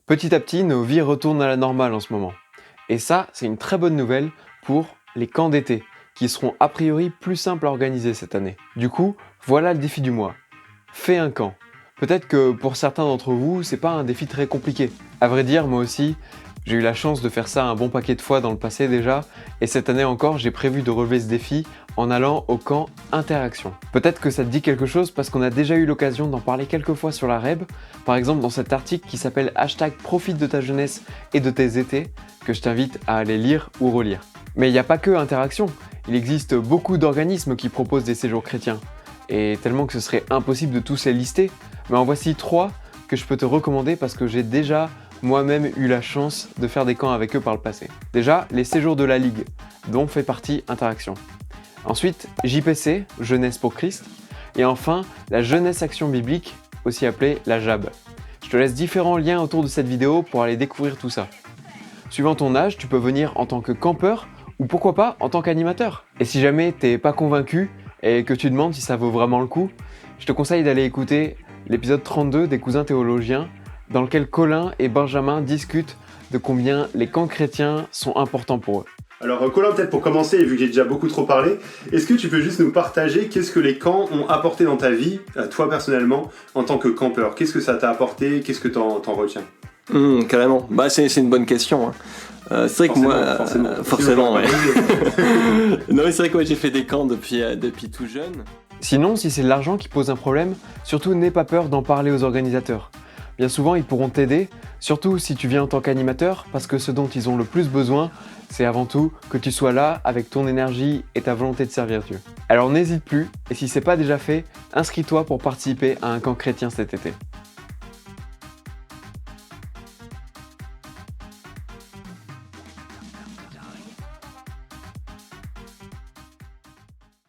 Petit à petit, nos vies retournent à la normale en ce moment. Et ça, c'est une très bonne nouvelle pour les camps d'été, qui seront a priori plus simples à organiser cette année. Du coup, voilà le défi du mois. Fais un camp. Peut-être que pour certains d'entre vous, c'est pas un défi très compliqué. À vrai dire, moi aussi, j'ai eu la chance de faire ça un bon paquet de fois dans le passé déjà, et cette année encore, j'ai prévu de relever ce défi en allant au camp Interaction. Peut-être que ça te dit quelque chose parce qu'on a déjà eu l'occasion d'en parler quelques fois sur la Reb, par exemple dans cet article qui s'appelle #profite de ta jeunesse et de tes étés, que je t'invite à aller lire ou relire. Mais il n'y a pas que Interaction, il existe beaucoup d'organismes qui proposent des séjours chrétiens, et tellement que ce serait impossible de tous les lister, mais en voici 3 que je peux te recommander parce que j'ai déjà moi-même eu la chance de faire des camps avec eux par le passé. Déjà, les séjours de la Ligue, dont fait partie Interaction. Ensuite, JPC, Jeunesse pour Christ. Et enfin, la Jeunesse Action Biblique, aussi appelée la JAB. Je te laisse différents liens autour de cette vidéo pour aller découvrir tout ça. Suivant ton âge, tu peux venir en tant que campeur ou pourquoi pas en tant qu'animateur. Et si jamais t'es pas convaincu et que tu demandes si ça vaut vraiment le coup, je te conseille d'aller écouter l'épisode 32 des Cousins Théologiens, dans lequel Colin et Benjamin discutent de combien les camps chrétiens sont importants pour eux. Alors Colin, peut-être pour commencer, et vu que j'ai déjà beaucoup trop parlé, est-ce que tu peux juste nous partager qu'est-ce que les camps ont apporté dans ta vie, toi personnellement, en tant que campeur? Qu'est-ce que ça t'a apporté? Qu'est-ce que t'en retiens? Carrément. C'est une bonne question. C'est vrai que moi, forcément, ouais. Non, mais c'est vrai que moi j'ai fait des camps depuis tout jeune. Sinon, si c'est l'argent qui pose un problème, surtout n'aie pas peur d'en parler aux organisateurs. Bien souvent, ils pourront t'aider, surtout si tu viens en tant qu'animateur, parce que ce dont ils ont le plus besoin, c'est avant tout que tu sois là avec ton énergie et ta volonté de servir Dieu. Alors n'hésite plus, et si c'est pas déjà fait, inscris-toi pour participer à un camp chrétien cet été.